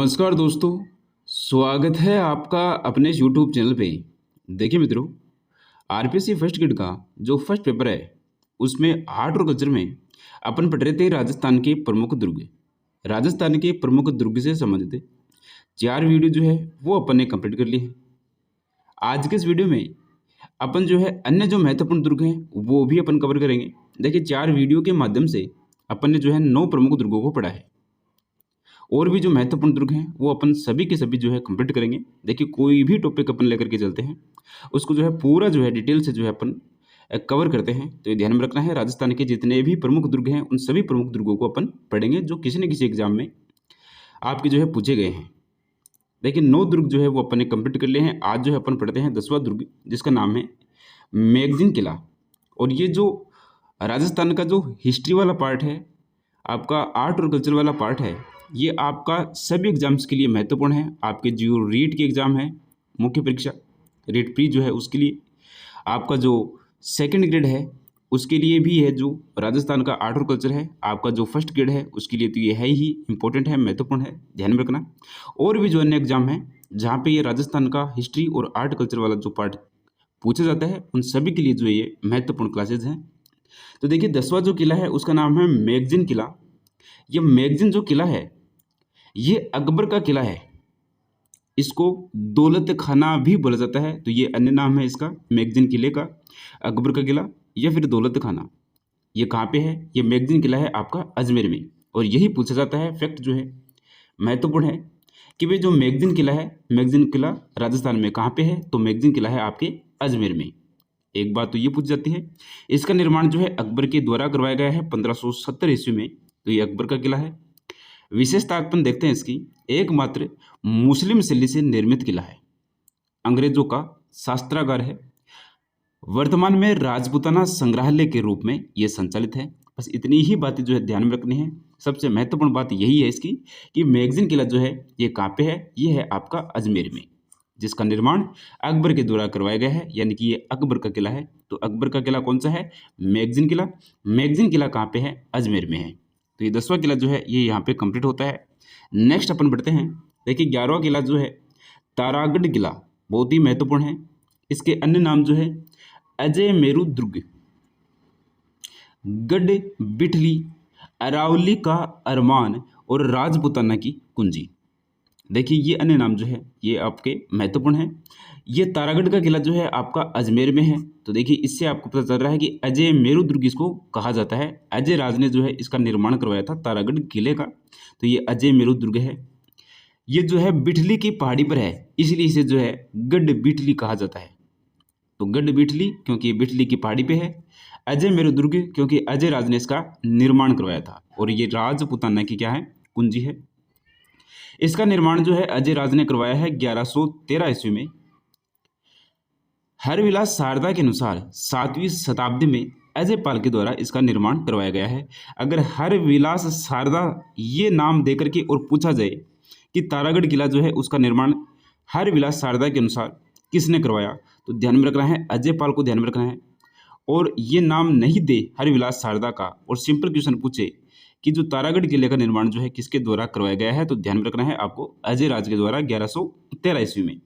नमस्कार दोस्तों, स्वागत है आपका अपने यूट्यूब चैनल पे। देखिए मित्रों, आरपीएससी फर्स्ट ग्रेड का जो फर्स्ट पेपर है, उसमें आर्ट और कल्चर में अपन पढ़ रहे थे राजस्थान के प्रमुख दुर्ग। राजस्थान के प्रमुख दुर्ग से संबंधित 4 वीडियो जो है वो अपन ने कंप्लीट कर लिए हैं। आज के इस वीडियो में अपन जो है अन्य जो महत्वपूर्ण दुर्ग हैं वो भी अपन कवर करेंगे। देखिए 4 वीडियो के माध्यम से अपन ने जो है 9 प्रमुख दुर्गों को पढ़ा है और भी जो महत्वपूर्ण दुर्ग हैं वो अपन सभी के सभी जो है कंप्लीट करेंगे। देखिए कोई भी टॉपिक अपन लेकर के चलते हैं उसको जो है पूरा जो है डिटेल से जो है अपन कवर करते हैं। तो ये ध्यान में रखना है, राजस्थान के जितने भी प्रमुख दुर्ग हैं उन सभी प्रमुख दुर्गों को अपन पढ़ेंगे जो किसी न किसी एग्जाम में आपके जो है पूछे गए हैं। देखिए 9 दुर्ग जो है वो अपन ने कंप्लीट कर लिए हैं। आज जो है अपन पढ़ते हैं 10वां दुर्ग, जिसका नाम है मैगजीन किला। और ये जो राजस्थान का जो हिस्ट्री वाला पार्ट है, आपका आर्ट और कल्चर वाला पार्ट है, ये आपका सभी एग्जाम्स के लिए महत्वपूर्ण है। आपके जो रीट की एग्ज़ाम है, मुख्य परीक्षा रीट प्री जो है उसके लिए, आपका जो सेकंड ग्रेड है उसके लिए भी है, जो राजस्थान का आर्ट और कल्चर है, आपका जो फर्स्ट ग्रेड है उसके लिए तो ये है ही इंपॉर्टेंट है, महत्वपूर्ण है, ध्यान में रखना। और भी जो अन्य एग्जाम है जहाँ पे ये राजस्थान का हिस्ट्री और आर्ट कल्चर वाला जो पार्ट पूछा जाता है, उन सभी के लिए जो ये महत्वपूर्ण क्लासेज हैं। तो देखिए 10वां जो किला है उसका नाम है मैगजीन किला। ये मैगजीन जो किला है ये अकबर का किला है। इसको दौलत खाना भी बोला जाता है, तो ये अन्य नाम है इसका मैगजीन किले का, अकबर का किला या फिर दौलत खाना। ये कहाँ पे है? ये मैगजीन किला है आपका अजमेर में। और यही पूछा जाता है, फैक्ट जो है महत्वपूर्ण है कि भाई जो मैगजीन किला है, मैगजीन किला राजस्थान में कहाँ पे है? तो मैगजीन किला है आपके अजमेर में। एक बात तो ये पूछ जाती है, इसका निर्माण जो है अकबर के द्वारा करवाया गया है 1570 ईस्वी में। तो ये अकबर का किला है। विशेषता अपन देखते हैं इसकी, एकमात्र मुस्लिम शैली से निर्मित किला है, अंग्रेजों का शास्त्रागार है, वर्तमान में राजपूताना संग्रहालय के रूप में यह संचालित है। बस इतनी ही बातें जो है ध्यान में रखनी है। सबसे महत्वपूर्ण बात यही है इसकी कि मैगजीन किला जो है ये कहाँ पे है? ये है आपका अजमेर में, जिसका निर्माण अकबर के द्वारा करवाया गया है, यानी कि ये अकबर का किला है। तो अकबर का किला कौन सा है? मैगजीन किला। मैगजीन किला कहाँ पे है? अजमेर में है। तो ये 10वां किला जो है ये यहाँ पे कंप्लीट होता है। नेक्स्ट अपन बढ़ते हैं। देखिए 11वां किला जो है तारागढ़ किला, बहुत ही महत्वपूर्ण है। इसके अन्य नाम जो है अजय मेरू दुर्ग, गढ़ बिठली, अरावली का अरमान और राजपूताना की कुंजी। देखिए ये अन्य नाम जो है ये आपके महत्वपूर्ण है। ये तारागढ़ का किला जो है आपका अजमेर में है। तो देखिए इससे आपको पता चल रहा है कि अजय मेरू दुर्ग इसको कहा जाता है। अजय राज ने जो है इसका निर्माण करवाया था तारागढ़ किले का। तो ये अजय मेरू दुर्ग है। ये जो है बिठली की पहाड़ी पर है, इसलिए इसे जो है गढ़ बिठली कहा जाता है। तो गढ़ बिठली क्योंकि ये बिठली की पहाड़ी पे है, अजय मेरू दुर्ग क्योंकि अजय राज ने इसका निर्माण करवाया था, और ये राजपूताना की क्या है? कुंजी है। इसका निर्माण जो है अजय राज ने करवाया है 1113 ईस्वी में। हरविलास शारदा के अनुसार 7वीं शताब्दी में अजय पाल के द्वारा इसका निर्माण करवाया गया है। अगर हरविलास शारदा ये नाम देकर के और पूछा जाए कि तारागढ़ किला जो है उसका निर्माण हरविलास शारदा के अनुसार किसने करवाया, तो ध्यान में रखना है अजय पाल को ध्यान में रखना है। और ये नाम नहीं दे हरविलास शारदा का और सिंपल क्वेश्चन पूछे कि जो तारागढ़ किले का निर्माण जो है किसके द्वारा करवाया गया है, तो ध्यान में रखना है आपको अजय राज के द्वारा 1113 ईस्वी में।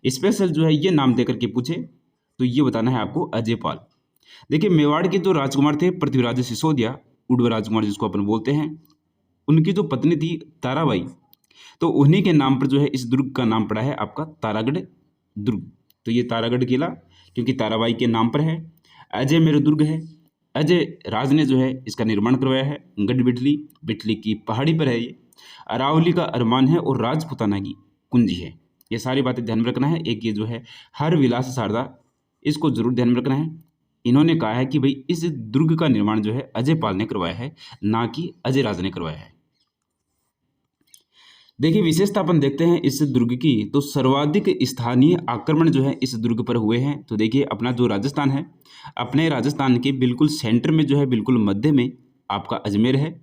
स्पेशल जो है ये नाम देकर के पूछे तो ये बताना है आपको अजय पाल। देखिए मेवाड़ के जो राजकुमार थे पृथ्वीराज सिसोदिया, उड़वा राजकुमार जिसको अपन बोलते हैं, उनकी जो पत्नी थी ताराबाई, तो उन्हीं के नाम पर जो है इस दुर्ग का नाम पड़ा है आपका तारागढ़ दुर्ग। तो ये तारागढ़ किला क्योंकि ताराबाई के नाम पर है। अजय मेरू दुर्ग है, अजय राज ने जो है इसका निर्माण करवाया है। गढ़ बिठली, बिठली की पहाड़ी पर है ये। अरावली का अरमान है और राजपूताना की कुंजी है। ये सारी बातें ध्यान में रखना है। एक ये जो है हरविलास शारदा, इसको जरूर ध्यान में रखना है। इन्होंने कहा है कि भाई इस दुर्ग का निर्माण जो है अजय पाल ने करवाया है, ना कि अजय राज ने करवाया है। देखिए विशेषता अपन देखते हैं इस दुर्ग की, तो सर्वाधिक स्थानीय आक्रमण जो है इस दुर्ग पर हुए हैं। तो देखिए अपना जो राजस्थान है, अपने राजस्थान के बिल्कुल सेंटर में जो है बिल्कुल मध्य में आपका अजमेर है,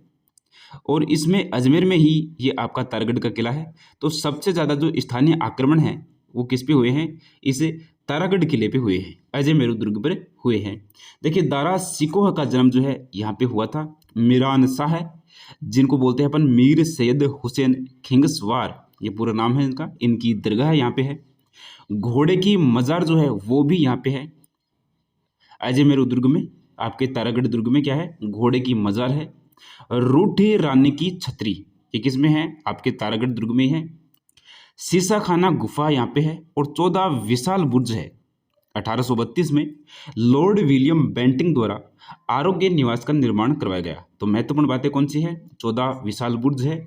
और इसमें अजमेर में ही ये आपका तारागढ़ का किला है। तो सबसे ज़्यादा जो स्थानीय आक्रमण है वो किस पे हुए हैं? इस तारागढ़ किले पे हुए हैं, अजय मेरू दुर्ग पर हुए हैं। देखिए दारा सिकोह का जन्म जो है यहाँ पे हुआ था। मीरान शाह है जिनको बोलते हैं अपन मीर सैयद हुसैन खिंगसवार, ये पूरा नाम है इनका। इनकी दरगाह यहाँ पे है। घोड़े की मज़ार जो है वो भी यहाँ पे है अजमेर दुर्ग में। आपके तारागढ़ दुर्ग में क्या है, घोड़े की मज़ार है। रूठी रानी की छतरी, ये किस में है, आपके तारागढ़ दुर्ग में ही है। सीसा खाना गुफा यहाँ पे है। और 14 विशाल बुर्ज है। 1832 में लॉर्ड विलियम बेंटिंग द्वारा आरोग्य निवास का निर्माण करवाया गया। तो महत्वपूर्ण बातें कौन सी है, 14 विशाल बुर्ज है,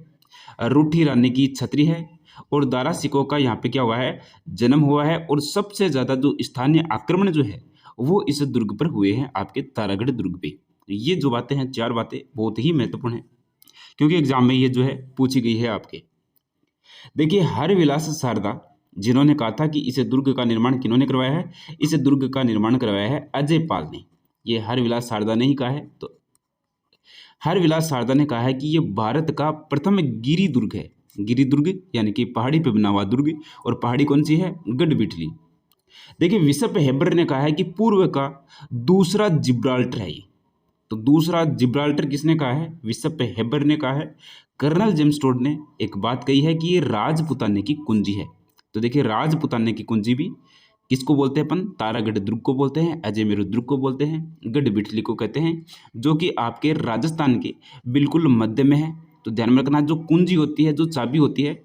रूठी रानी की छतरी है, और दारा सिकोह का यहाँ पे क्या हुआ है, जन्म हुआ है। और सबसे ज़्यादा जो स्थानीय आक्रमण जो है वो इस दुर्ग पर हुए हैं, आपके तारागढ़ दुर्ग पे। ये जो बातें हैं, 4 बातें बहुत ही महत्वपूर्ण है, क्योंकि एग्जाम में ये जो है पूछी गई है आपके। देखिए, हरविलास शारदा जिन्होंने कहा था कि इस दुर्ग का निर्माण किन्होंने करवाया है, इस दुर्ग का निर्माण करवाया है अजय पाल ने। ये हरविलास शारदा ने ही कहा है। तो हरविलास शारदा ने कहा है कि ये भारत का प्रथम गिरी दुर्ग है। गिरी दुर्ग यानी कि पहाड़ी पे बना हुआ दुर्ग, और पहाड़ी कौन सी है, गढ़बिठली। देखिए, विशप हेबर ने कहा है कि पूर्व का दूसरा जिब्राल्टर है ये। तो दूसरा जिब्राल्टर किसने कहा है, विशप हेबर ने कहा है। कर्नल जेम्स टोड ने एक बात कही है कि ये राजपुताने की कुंजी है। तो देखिए, राजपुताने की कुंजी भी किसको बोलते हैं अपन, तारागढ़ दुर्ग को बोलते हैं, अजमेर दुर्ग को बोलते हैं, गढ़बिठली को कहते हैं, जो कि आपके राजस्थान के बिल्कुल मध्य में है। तो ध्यान में रखना, जो कुंजी होती है, जो चाबी होती है,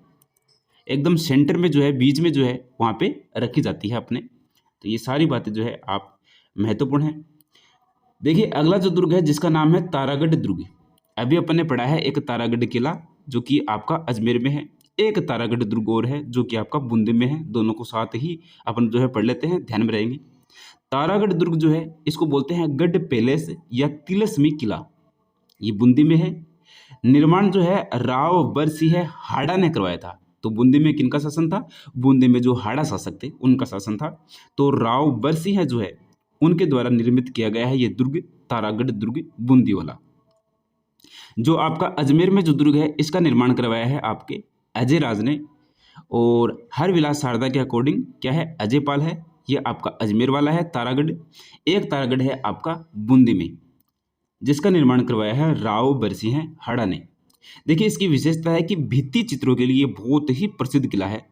एकदम सेंटर में जो है, बीच में जो है, वहाँ पे रखी जाती है अपने। तो ये सारी बातें जो है आप महत्वपूर्ण है। देखिए, अगला जो दुर्ग है जिसका नाम है तारागढ़ दुर्ग। अभी अपन ने पढ़ा है एक तारागढ़ किला जो कि आपका अजमेर में है, एक तारागढ़ दुर्ग और है जो कि आपका बूंदी में है। दोनों को साथ ही अपन जो है पढ़ लेते हैं, ध्यान में रहेंगे। तारागढ़ दुर्ग जो है इसको बोलते हैं गढ़ पैलेस या तिलस्मी किला, ये बूंदी में है। निर्माण जो है राव बरसिंह हाड़ा ने करवाया था। तो बूंदी में किनका शासन था, बूंदी में जो हाड़ा शासक थे उनका शासन था। तो राव बरसिंह जो है उनके द्वारा निर्मित किया गया है ये दुर्ग, तारागढ़ दुर्ग बूंदी वाला। जो आपका अजमेर में जो दुर्ग है इसका निर्माण करवाया है आपके अजय राज ने। और हरविलास शारदा के अकॉर्डिंग क्या है, अजय पाल है। ये आपका अजमेर वाला है तारागढ़। एक तारागढ़ है आपका बूंदी में जिसका निर्माण करवाया है राव बरसिंह हाड़ा ने। देखिए, इसकी विशेषता है कि भित्ति चित्रों के लिए बहुत ही प्रसिद्ध किला है।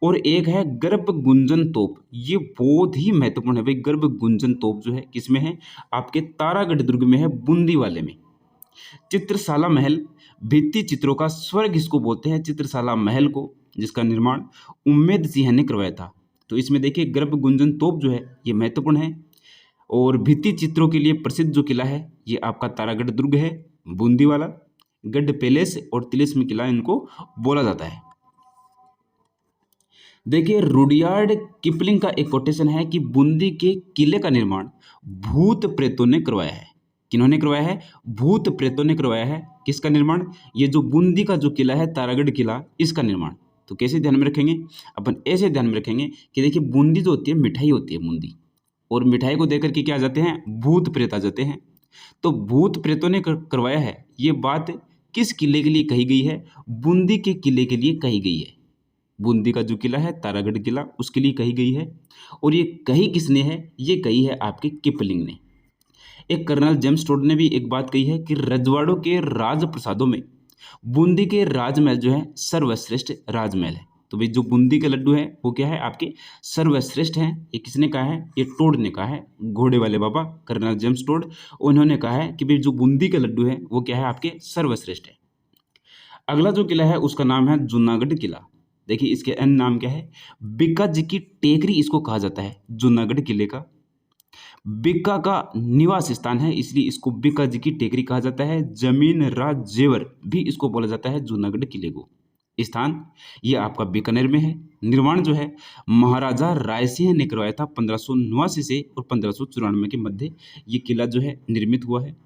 और एक है गर्भ गुंजन तोप, ये बहुत ही महत्वपूर्ण है भाई। गर्भ गुंजन तोप जो है किसमें है, आपके तारागढ़ दुर्ग में है, बूंदी वाले में। चित्रशाला महल, भित्ति चित्रों का स्वर्ग इसको बोलते हैं, चित्रशाला महल को, जिसका निर्माण उम्मेद सिंह ने करवाया था। तो इसमें देखिए, गर्भ गुंजन तोप जो है ये महत्वपूर्ण है। और भित्ति चित्रों के लिए प्रसिद्ध जो किला है ये आपका तारागढ़ दुर्ग है, बूंदी वाला। गढ़ पैलेस और तिलिस्मी किला इनको बोला जाता है। देखिए, रुडयार्ड किपलिंग का एक कोटेशन है कि बूंदी के किले का निर्माण भूत प्रेतों ने करवाया है। किन्होंने करवाया है, भूत प्रेतों ने करवाया है। किसका निर्माण, ये जो बूंदी का जो किला है तारागढ़ किला, इसका निर्माण। तो कैसे ध्यान में रखेंगे अपन, ऐसे ध्यान में रखेंगे कि देखिए, बूंदी जो होती है मिठाई होती है बूंदी, और मिठाई को देकर के क्या आ जाते हैं, भूत प्रेत आ जाते हैं। तो भूत प्रेतों ने करवाया है, ये बात किस किले के लिए कही गई है, बूंदी के किले के लिए कही गई है। बूंदी का जो किला है तारागढ़ किला, उसके लिए कही गई है। और ये कही किसने है, ये कही है आपके किपलिंग ने। एक कर्नल जेम्स टोड ने भी एक बात कही है कि रजवाड़ों के राजप्रसादों में बूंदी के राजमहल जो है सर्वश्रेष्ठ राजमहल है। तो भाई, जो बूंदी के लड्डू हैं वो क्या है, आपके सर्वश्रेष्ठ हैं। ये किसने कहा है, ये टोड ने कहा है, घोड़े वाले बाबा कर्नल जेम्स टोड, उन्होंने कहा है कि भाई जो बूंदी के लड्डू हैं वो क्या है, आपके सर्वश्रेष्ठ है। अगला जो किला है उसका नाम है जूनागढ़ किला। देखिए, इसके अन्य नाम क्या है, बिक्का जी की टेकरी इसको कहा जाता है। जूनागढ़ किले का बिक्का का निवास स्थान है, इसलिए इसको बिक्का जी की टेकरी कहा जाता है। जमीन राज जेवर भी इसको बोला जाता है जूनागढ़ किले को। स्थान ये आपका बीकानेर में है। निर्माण जो है महाराजा रायसिंह ने करवाया था 1589 से और 1594 के मध्य ये किला जो है निर्मित हुआ है।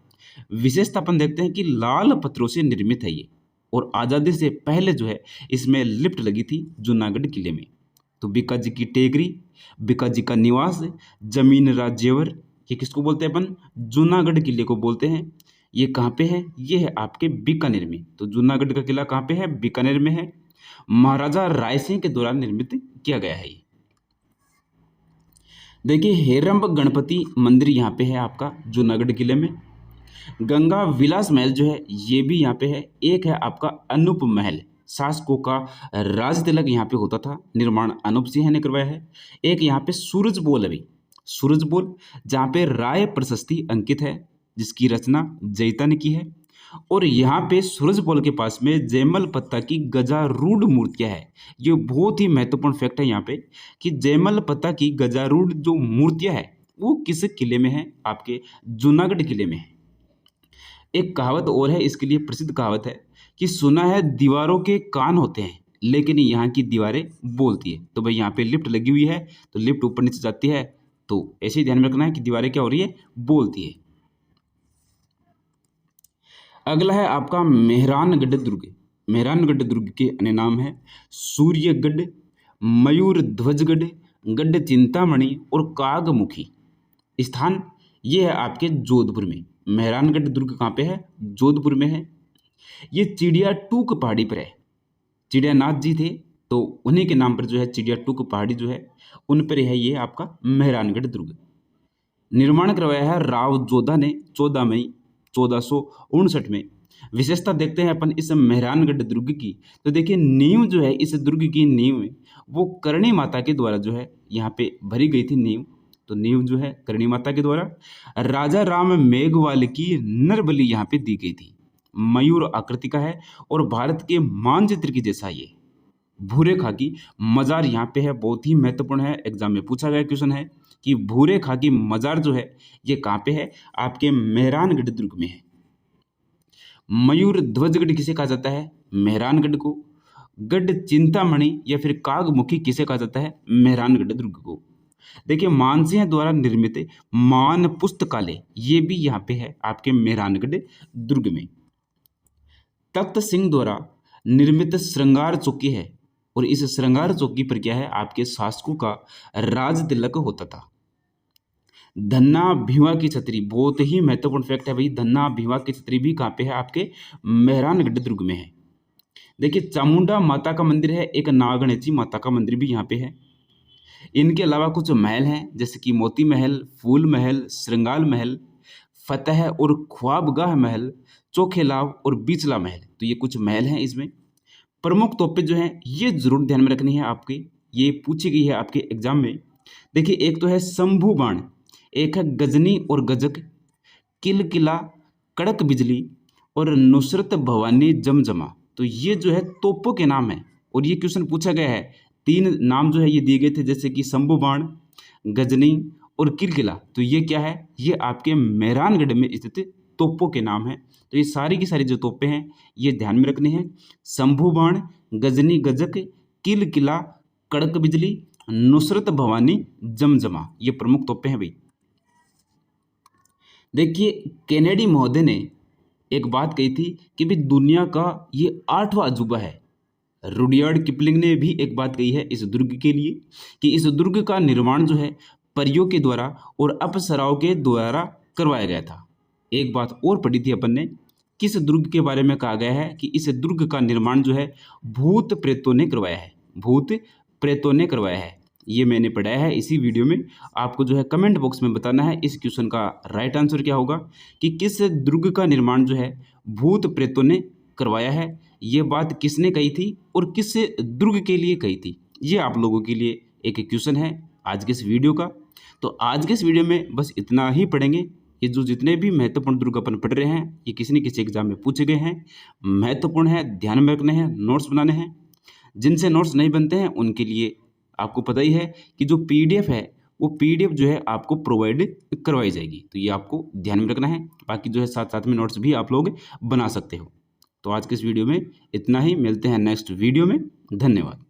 विशेषता अपन देखते हैं कि लाल पत्थरों से निर्मित है ये, और आज़ादी से पहले जो है इसमें लिफ्ट लगी थी जूनागढ़ किले में। तो बिक्का जी की टेकरी, बिक्का जी का निवास, जमीन राज जेवर, ये किसको बोलते हैं अपन, जूनागढ़ किले को बोलते हैं। ये कहाँ पे है, ये है आपके बीकानेर में। तो जूनागढ़ का किला कहाँ पे है, बीकानेर में है। महाराजा रायसिंह के दौरान निर्मित किया गया है ये। देखिए, हेरंब गणपति मंदिर यहाँ पे है आपका जूनागढ़ किले में। गंगा विलास महल जो है ये भी यहाँ पे है। एक है आपका अनूप महल, शासकों का राज तिलक यहाँ पे होता था, निर्माण अनूप सिंह ने करवाया है। एक यहाँ पे सूरजबोल है भाई, सूरजबोल, जहाँ पे राय प्रशस्ति अंकित है, जिसकी रचना जयिता ने की है। और यहाँ पे सूरजबोल के पास में जयमल पत्ता की गजारूढ़ मूर्तियाँ है। ये बहुत ही महत्वपूर्ण फैक्ट है यहाँ पे कि जयमल पत्ता की गजारूढ़ जो मूर्तियाँ है वो किस किले में है, आपके जूनागढ़ किले में है। एक कहावत और है, इसके लिए प्रसिद्ध कहावत है कि सुना है दीवारों के कान होते हैं लेकिन यहाँ की दीवारें बोलती है। तो भाई यहाँ पे लिफ्ट लगी हुई है, तो लिफ्ट ऊपर नीचे जाती है, तो ऐसे ही ध्यान में रखना है कि दीवारें क्या हो रही है, बोलती है। अगला है आपका मेहरानगढ़ दुर्ग। मेहरानगढ़ दुर्ग के अन्य नाम है सूर्यगढ़, मयूर ध्वजगढ़, गढ़ चिंतामणि और कागमुखी। स्थान ये है आपके जोधपुर में। मेहरानगढ़ दुर्ग कहाँ पे है, जोधपुर में है। ये चिड़िया टूक पहाड़ी पर है। चिड़ियानाथ जी थे तो उन्हीं के नाम पर जो है चिड़िया टूक पहाड़ी जो है उन पर है ये आपका मेहरानगढ़ दुर्ग। निर्माण करवाया है राव जोधा ने 14 मई 1459 में। विशेषता देखते हैं अपन इस मेहरानगढ़ दुर्ग की, तो देखिए नींव जो है इस दुर्ग की नींव में वो करणी माता के द्वारा जो है यहाँ पे भरी गई थी नींव। तो नींव जो है करणी माता के द्वारा राजा राम मेघवाल की नरबली यहाँ पे दी गई थी। मयूर आकृति का है और भारत के मानचित्र की जैसा ये भूरे खाकी मजार यहाँ पे है। बहुत ही महत्वपूर्ण है, एग्जाम में पूछा गया क्वेश्चन है कि भूरे खाकी मजार जो है ये कहाँ पे है, आपके मेहरानगढ़ दुर्ग में है। मयूर ध्वजगढ़ किसे कहा जाता है, मेहरानगढ़ को। गढ़ चिंतामणि या फिर कागमुखी किसे कहा जाता है, मेहरानगढ़ दुर्ग को। देखिए मानसिंह द्वारा निर्मित मान पुस्तकालय ये भी यहाँ पे है आपके मेहरानगढ़ दुर्ग में। तख्त सिंह द्वारा निर्मित श्रृंगार चौकी है और इस श्रृंगार चौकी पर क्या है, आपके शासकों का राज तिलक होता था। धन्ना भीवा की छतरी, बहुत ही महत्वपूर्ण फैक्ट है भाई, धन्ना भीवा की छतरी भी कहाँ पे है, आपके मेहरानगढ़ दुर्ग में है। देखिए चामुंडा माता का मंदिर है, एक नागणेची माता का मंदिर भी यहाँ पे है। इनके अलावा कुछ महल हैं जैसे कि मोती महल, फूल महल, श्रृंगार महल, फतेह और ख्वाबगाह महल, चोखेलाव और बीचला महल। तो ये कुछ महल हैं। इसमें प्रमुख तोपें जो हैं ये जरूर ध्यान में रखनी है आपकी, ये पूछी गई है आपके एग्जाम में। देखिए एक तो है शंभू बाण, एक है गजनी और गजक, किल किला, कड़क बिजली और नुसरत भवानी जमजमा। तो ये जो है तोपों के नाम है और ये क्वेश्चन पूछा गया है। 3 नाम जो है ये दिए गए थे जैसे कि शंभू बाण, गजनी और किलकिला। तो ये क्या है, ये आपके मेहरानगढ़ में स्थित तोपों के नाम हैं। तो ये सारी की सारी जो तोपें हैं ये ध्यान में रखनी है। शंभू बाण, गजनी गजक, किलकिला, कड़क बिजली, नुसरत भवानी जमजमा, ये प्रमुख तोपें हैं भाई। देखिए कैनेडी महोदय ने एक बात कही थी कि भाई दुनिया का ये 8वां अजूबा है। रुडयार्ड किपलिंग ने भी एक बात कही है इस दुर्ग के लिए कि इस दुर्ग का निर्माण जो है परियों के द्वारा और अप्सराओं के द्वारा करवाया गया था। एक बात और पढ़ी थी अपन ने, किस दुर्ग के बारे में कहा गया है कि इस दुर्ग का निर्माण जो है भूत प्रेतों ने करवाया है, भूत प्रेतों ने करवाया है। ये मैंने पढ़ाया है इसी वीडियो में। आपको जो है कमेंट बॉक्स में बताना है इस क्वेश्चन का राइट आंसर क्या होगा कि किस दुर्ग का निर्माण जो है भूत प्रेतों ने करवाया है। ये बात किसने कही थी और किस दुर्ग के लिए कही थी, ये आप लोगों के लिए एक क्वेश्चन है आज के इस वीडियो का। तो आज के इस वीडियो में बस इतना ही पढ़ेंगे। ये जो जितने भी महत्वपूर्ण दुर्ग अपन पढ़ रहे हैं ये किसी न किसी एग्जाम में पूछे गए हैं, महत्वपूर्ण है, ध्यान में रखने हैं, नोट्स बनाने हैं। जिनसे नोट्स नहीं बनते हैं उनके लिए आपको पता ही है कि जो पीडीएफ है वो पीडीएफ जो है आपको प्रोवाइड करवाई जाएगी। तो ये आपको ध्यान में रखना है। बाकी जो है साथ साथ में नोट्स भी आप लोग बना सकते हो। तो आज के इस वीडियो में इतना ही, मिलते हैं नेक्स्ट वीडियो में। धन्यवाद।